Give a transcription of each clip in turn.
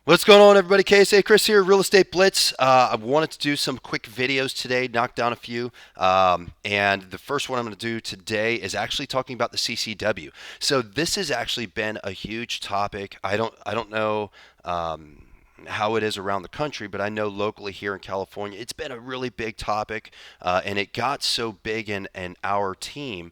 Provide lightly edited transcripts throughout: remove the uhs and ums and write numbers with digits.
What's going on, everybody? KSA Kris here, Real Estate Blitz. I wanted to do some quick videos today, knock down a few. And the first one I'm going to do today is actually talking about the CCW. So this has actually been a huge topic. I don't know how it is around the country, but I know locally here in California, it's been a really big topic, and it got so big in our team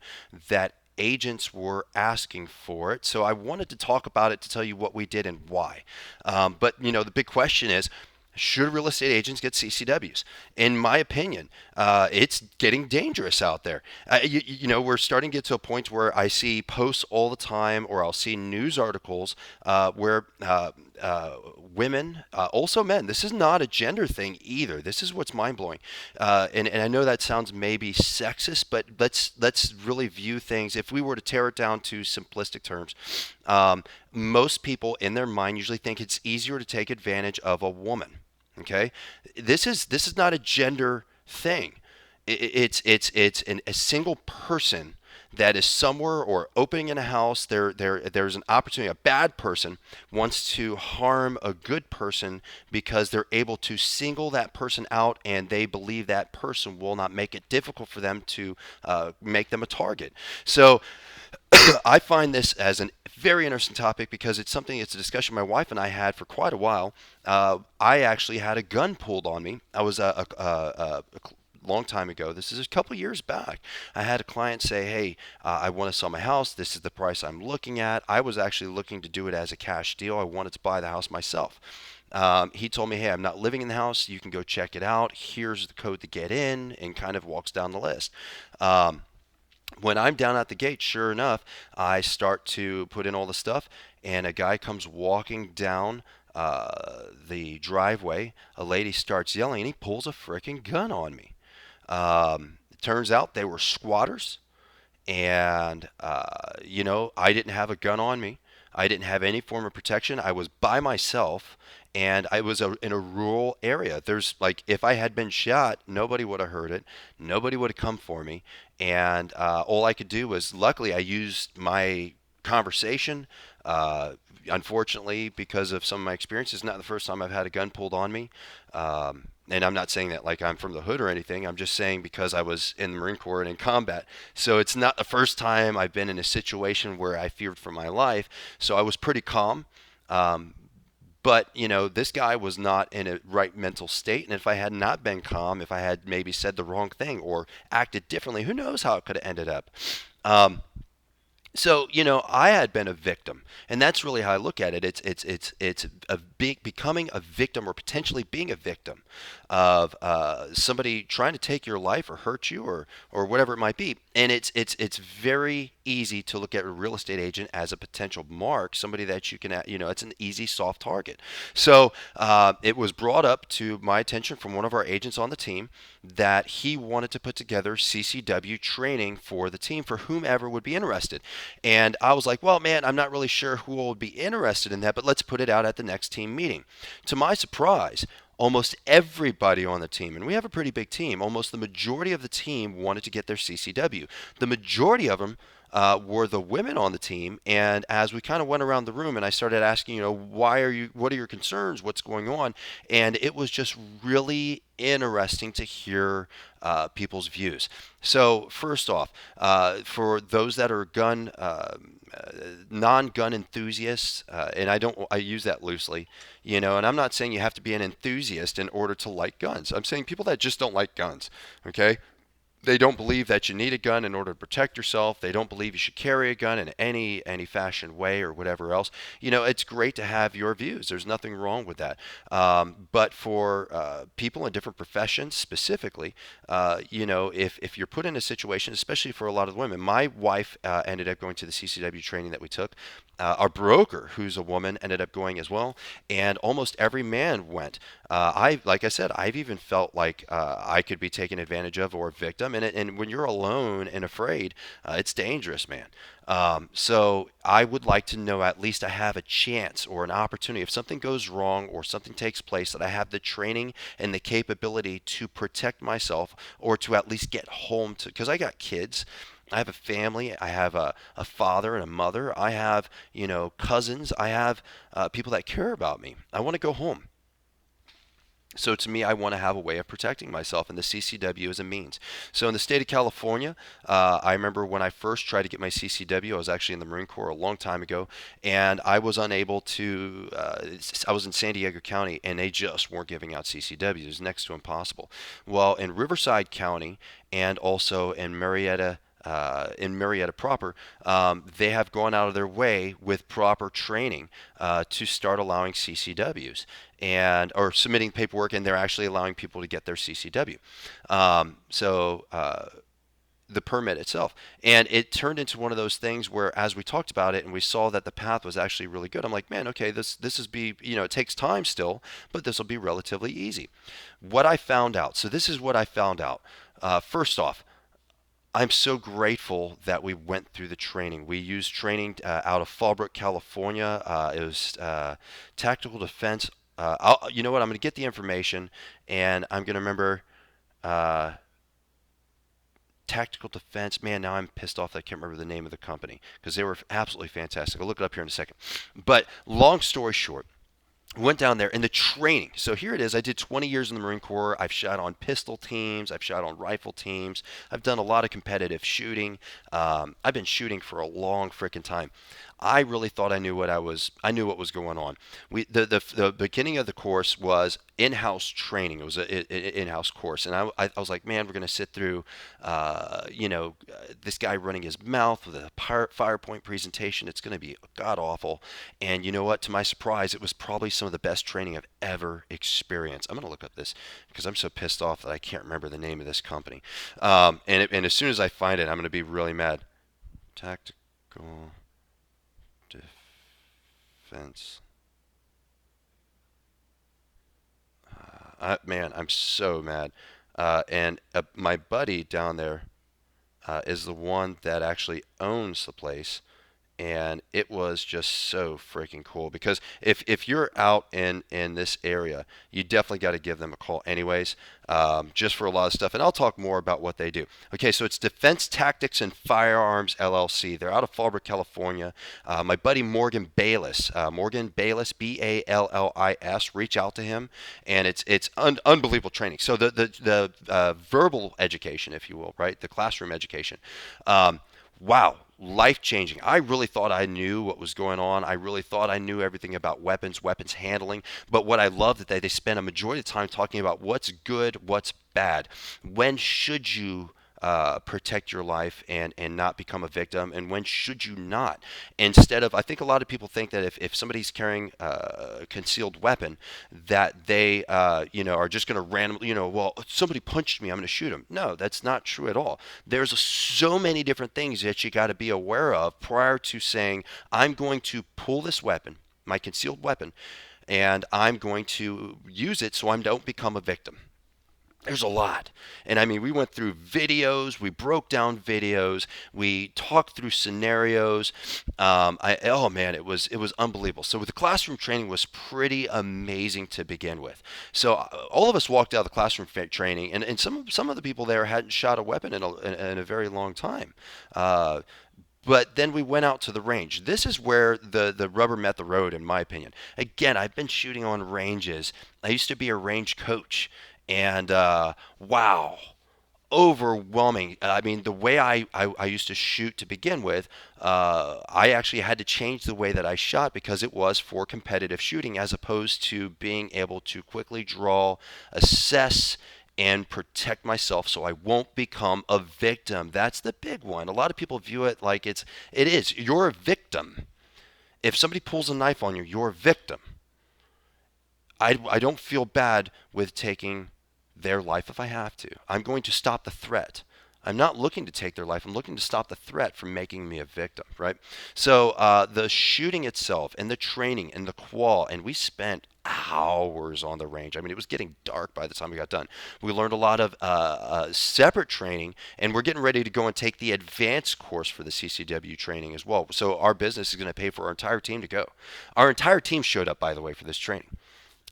that agents were asking for it. So I wanted to talk about it to tell you what we did and why. But the big question is, should real estate agents get CCWs? In my opinion, it's getting dangerous out there. We're starting to get to a point where I see posts all the time, or I'll see news articles where women, also men. This is not a gender thing either. This is what's mind blowing, and I know that sounds maybe sexist, but let's really view things. If we were to tear it down to simplistic terms, most people in their mind usually think it's easier to take advantage of a woman. Okay, this is not a gender thing. A single person that is somewhere or opening in a house. There's an opportunity. A bad person wants to harm a good person because they're able to single that person out, and they believe that person will not make it difficult for them to make them a target. So I find this as a very interesting topic because it's a discussion my wife and I had for quite a while. I actually had a gun pulled on me. I was a long time ago. This is a couple years back. I had a client say, "Hey, I want to sell my house. This is the price I'm looking at." I was actually looking to do it as a cash deal. I wanted to buy the house myself. He told me, "Hey, I'm not living in the house. You can go check it out. Here's the code to get in," and kind of walks down the list. When I'm down at the gate, sure enough, I start to put in all the stuff, and a guy comes walking down the driveway. A lady starts yelling, and he pulls a freaking gun on me. It turns out they were squatters, and I didn't have a gun on me. I didn't have any form of protection. I was by myself, and I was in a rural area. There's like, if I had been shot, nobody would have heard it. Nobody would have come for me, and all I could do was, luckily, I used my conversation. Unfortunately, because of some of my experiences, not the first time I've had a gun pulled on me. And I'm not saying that like I'm from the hood or anything. I'm just saying because I was in the Marine Corps and in combat. So it's not the first time I've been in a situation where I feared for my life. So I was pretty calm. Um, but this guy was not in a right mental state. And if I had not been calm, if I had maybe said the wrong thing or acted differently, who knows how it could have ended up. Um, so I had been a victim, and that's really how I look at it. It's a big becoming a victim, or potentially being a victim of somebody trying to take your life or hurt you, or whatever it might be. And it's very easy to look at a real estate agent as a potential mark, somebody that you can, it's an easy soft target. So it was brought up to my attention from one of our agents on the team that he wanted to put together CCW training for the team for whomever would be interested. And I was like, well, man, I'm not really sure who will be interested in that, but let's put it out at the next team meeting. To my surprise, almost everybody on the team, and we have a pretty big team, almost the majority of the team wanted to get their CCW. The majority of them were the women on the team. And as we kind of went around the room and I started asking, what are your concerns? What's going on? And it was just really interesting to hear people's views. So first off, for those that are non-gun enthusiasts, and I use that loosely, and I'm not saying you have to be an enthusiast in order to like guns. I'm saying people that just don't like guns, okay? They don't believe that you need a gun in order to protect yourself. They don't believe you should carry a gun in any fashion way or whatever else. It's great to have your views. There's nothing wrong with that. But for people in different professions specifically, if you're put in a situation, especially for a lot of women, my wife ended up going to the CCW training that we took. Our broker, who's a woman, ended up going as well, and almost every man went. Like I said, I've even felt like I could be taken advantage of or a victim, and when you're alone and afraid, it's dangerous, man. So I would like to know, at least I have a chance or an opportunity if something goes wrong or something takes place, that I have the training and the capability to protect myself, or to at least get home to, because I got kids. I have a family. I have a father and a mother. I have, cousins. I have people that care about me. I want to go home. So to me, I want to have a way of protecting myself, and the CCW is a means. So in the state of California, I remember when I first tried to get my CCW, I was actually in the Marine Corps a long time ago, and I was unable to. I was in San Diego County, and they just weren't giving out CCWs. It was next to impossible. Well, in Riverside County and also in Marietta proper, they have gone out of their way with proper training to start allowing CCWs and or submitting paperwork, and they're actually allowing people to get their CCW. The permit itself. And it turned into one of those things where, as we talked about it and we saw that the path was actually really good, I'm like, man, okay, this is it takes time still, but this will be relatively easy. What I found out, so this is what I found out. First off, I'm so grateful that we went through the training. We used training out of Fallbrook, California. It was tactical defense. You know what? I'm going to get the information, and I'm going to remember uh, tactical defense. Man, now I'm pissed off that I can't remember the name of the company because they were absolutely fantastic. I'll look it up here in a second. But long story short, went down there and the training. So here it is. I did 20 years in the Marine Corps. I've shot on pistol teams. I've shot on rifle teams. I've done a lot of competitive shooting. I've been shooting for a long freaking time. I really thought I knew what was going on. The beginning of the course was in-house training. It was an in-house course, and I was like, man, we're going to sit through, this guy running his mouth with a PowerPoint presentation. It's going to be god awful. And you know what? To my surprise, it was probably some of the best training I've ever experienced. I'm going to look up this because I'm so pissed off that I can't remember the name of this company. And as soon as I find it, I'm going to be really mad. Tactical defense. Man, I'm so mad. And my buddy down there is the one that actually owns the place, and it was just so freaking cool because if you're out in this area, you definitely got to give them a call anyways, just for a lot of stuff, and I'll talk more about what they do. Okay, so it's Defense Tactics and Firearms LLC. They're out of Fallbrook, California. My buddy Morgan Bayless, Ballis, reach out to him, and it's unbelievable training. So the verbal education, if you will, right, the classroom education. Wow, life changing. I really thought I knew what was going on. I really thought I knew everything about weapons handling. But what I love that they spend a majority of the time talking about what's good, what's bad. When should you protect your life and not become a victim, and when should you not? Instead of, I think a lot of people think that if somebody's carrying a concealed weapon, that they are just going to randomly, well, somebody punched me, I'm going to shoot him. No, that's not true at all. There's so many different things that you got to be aware of prior to saying, I'm going to pull this weapon, my concealed weapon, and I'm going to use it so I don't become a victim. There's a lot. And I mean, we went through videos, we broke down videos, we talked through scenarios. Oh man, it was unbelievable. So the classroom training was pretty amazing to begin with. So all of us walked out of the classroom training, and some of the people there hadn't shot a weapon in a very long time. But then we went out to the range. This is where the rubber met the road, in my opinion. Again, I've been shooting on ranges. I used to be a range coach. And wow, overwhelming. I mean, the way I used to shoot to begin with, I actually had to change the way that I shot because it was for competitive shooting as opposed to being able to quickly draw, assess, and protect myself so I won't become a victim. That's the big one. A lot of people view it like it is. You're a victim. If somebody pulls a knife on you, you're a victim. I don't feel bad with taking their life if I have to. I'm going to stop the threat. I'm not looking to take their life. I'm looking to stop the threat from making me a victim, right? So the shooting itself and the training and the qual, and we spent hours on the range. I mean, it was getting dark by the time we got done. We learned a lot of separate training, and we're getting ready to go and take the advanced course for the CCW training as well. So our business is going to pay for our entire team to go. Our entire team showed up, by the way, for this training.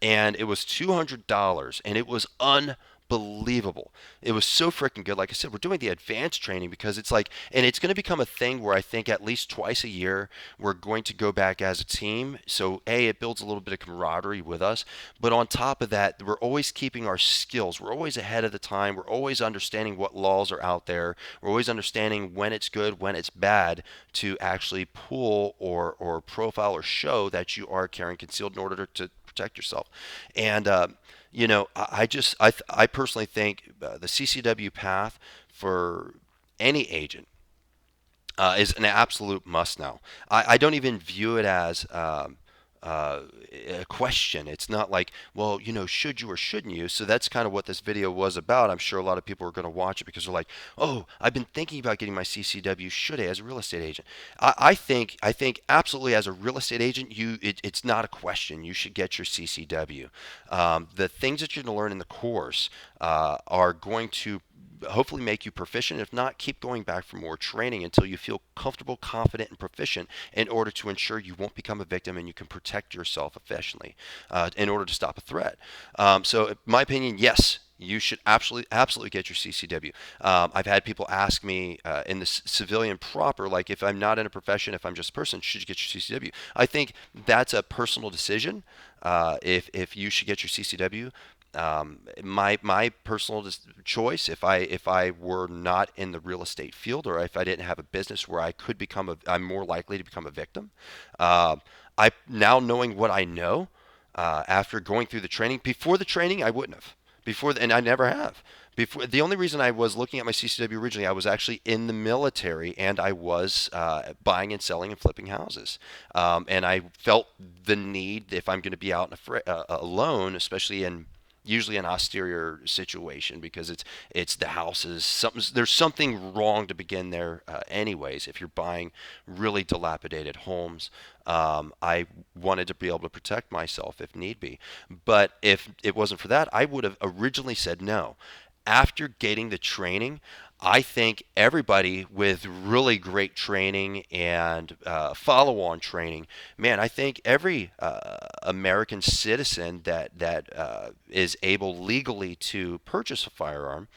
And it was $200, and it was unbelievable. unbelievable. It was so freaking good. Like I said, we're doing the advanced training because it's like, and it's going to become a thing where I think at least twice a year we're going to go back as a team. So it builds a little bit of camaraderie with us, but on top of that, we're always keeping our skills. We're always ahead of the time. We're always understanding what laws are out there. We're always understanding when it's good, when it's bad, to actually pull or profile or show that you are carrying concealed in order to protect yourself. And I personally think the CCW path for any agent is an absolute must now. I don't even view it as a question. It's not like, well, should you or shouldn't you? So that's kind of what this video was about. I'm sure a lot of people are going to watch it because they're like, oh, I've been thinking about getting my CCW. Should I, as a real estate agent? I think absolutely, as a real estate agent, it's not a question. You should get your CCW. The things that you're going to learn in the course are going to hopefully make you proficient. If not, keep going back for more training until you feel comfortable, confident, and proficient in order to ensure you won't become a victim and you can protect yourself efficiently in order to stop a threat. So, in my opinion, yes, you should absolutely get your CCW. I've had people ask me in the civilian proper, like if I'm not in a profession, if I'm just a person, should you get your CCW? I think that's a personal decision. If you should get your CCW, my personal choice, if I were not in the real estate field, or if I didn't have a business where I'm more likely to become a victim. I now, knowing what I know, after going through the training, before the training I wouldn't have, and I never have. Before, the only reason I was looking at my CCW originally, I was actually in the military, and I was buying and selling and flipping houses. And I felt the need, if I'm going to be out alone, especially in usually an austere situation, because it's the houses. There's something wrong to begin there, anyways. If you're buying really dilapidated homes, I wanted to be able to protect myself if need be. But if it wasn't for that, I would have originally said no. After getting the training, I think everybody with really great training and follow-on training, man, I think every American citizen that is able legally to purchase a firearm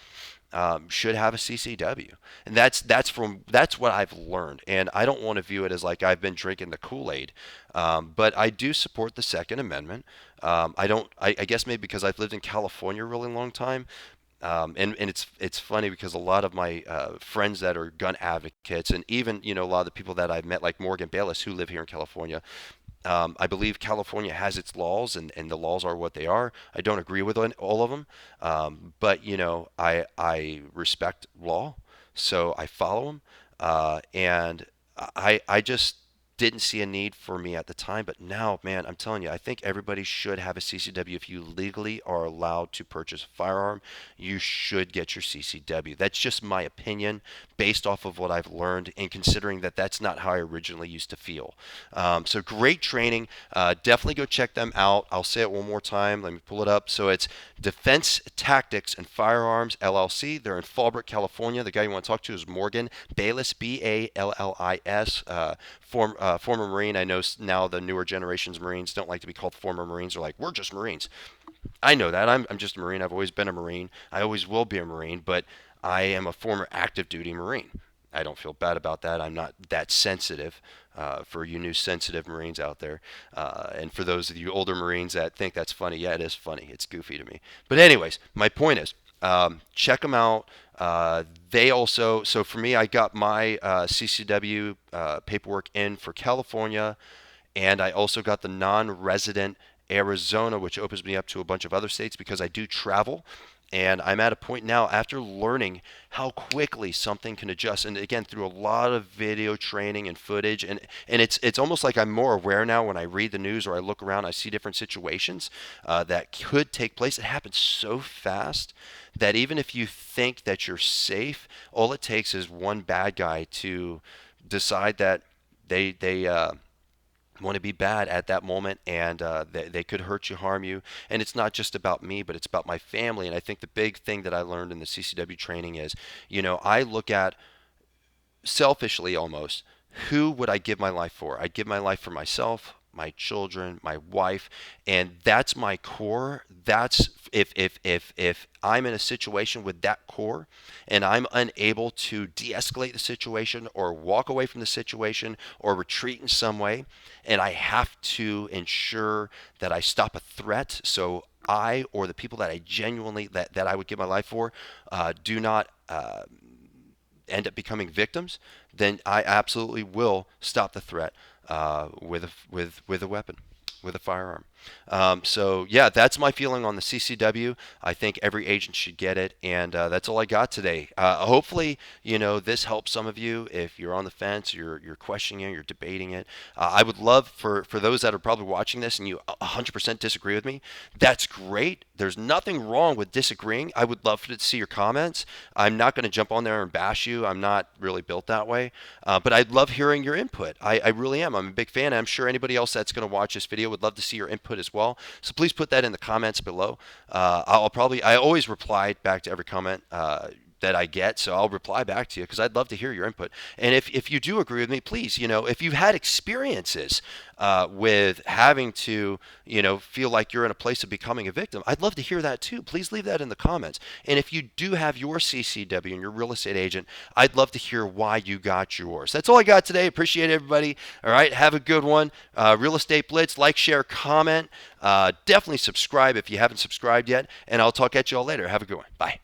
should have a CCW, and that's what I've learned. And I don't want to view it as like I've been drinking the Kool-Aid, but I do support the Second Amendment. I don't. I guess maybe because I've lived in California a really long time. And it's funny because a lot of my friends that are gun advocates, and even a lot of the people that I've met, like Morgan Bayless, who live here in California, I believe California has its laws, and the laws are what they are. I don't agree with all of them, but I respect law, so I follow them, and I just didn't see a need for me at the time. But now, man, I'm telling you, I think everybody should have a CCW. If you legally are allowed to purchase a firearm, you should get your CCW. That's just my opinion based off of what I've learned, and considering that that's not how I originally used to feel. So great training. Definitely go check them out. I'll say it one more time. Let me pull it up. So it's Defense Tactics and Firearms LLC. They're in Fallbrook, California. The guy you want to talk to is Morgan Bayless, Ballis. Former Marine. I know now the newer generations Marines don't like to be called former Marines. They're like, we're just Marines. I know that. I'm just a Marine. I've always been a Marine. I always will be a Marine, but I am a former active duty Marine. I don't feel bad about that. I'm not that sensitive. For you new sensitive Marines out there, and for those of you older Marines that think that's funny, yeah, it is funny. It's goofy to me. But anyways, my point is, check them out. They also, so for me, I got my CCW paperwork in for California, and I also got the non-resident Arizona, which opens me up to a bunch of other states because I do travel. And I'm at a point now, after learning how quickly something can adjust, and again through a lot of video training and footage, and it's almost like I'm more aware now when I read the news or I look around, I see different situations that could take place. It happens so fast that even if you think that you're safe, all it takes is one bad guy to decide that they want to be bad at that moment, and they could hurt you, harm you. And it's not just about me, but it's about my family. And I think the big thing that I learned in the CCW training is, I look at, selfishly almost, who would I give my life for? I'd give my life for myself, my children, my wife, and that's my core. That's if I'm in a situation with that core and I'm unable to de-escalate the situation or walk away from the situation or retreat in some way, and I have to ensure that I stop a threat so I or the people that I genuinely that I would give my life for do not end up becoming victims, then I absolutely will stop the threat with a weapon, with a firearm. So yeah, that's my feeling on the CCW. I think every agent should get it, and that's all I got today. Hopefully, this helps some of you. If you're on the fence, you're questioning it, you're debating it. I would love for those that are probably watching this and you 100% disagree with me. That's great. There's nothing wrong with disagreeing. I would love to see your comments. I'm not going to jump on there and bash you. I'm not really built that way. But I'd love hearing your input. I really am. I'm a big fan. I'm sure anybody else that's going to watch this video would love to see your input as well. So please put that in the comments below. I always reply back to every comment that I get, so I'll reply back to you because I'd love to hear your input. And if you do agree with me, please, if you've had experiences with having to, feel like you're in a place of becoming a victim, I'd love to hear that too. Please leave that in the comments. And if you do have your CCW and your real estate agent, I'd love to hear why you got yours. That's all I got today. Appreciate everybody. All right, have a good one. Real Estate Blitz, like, share, comment. Definitely subscribe if you haven't subscribed yet, and I'll talk at you all later. Have a good one. Bye.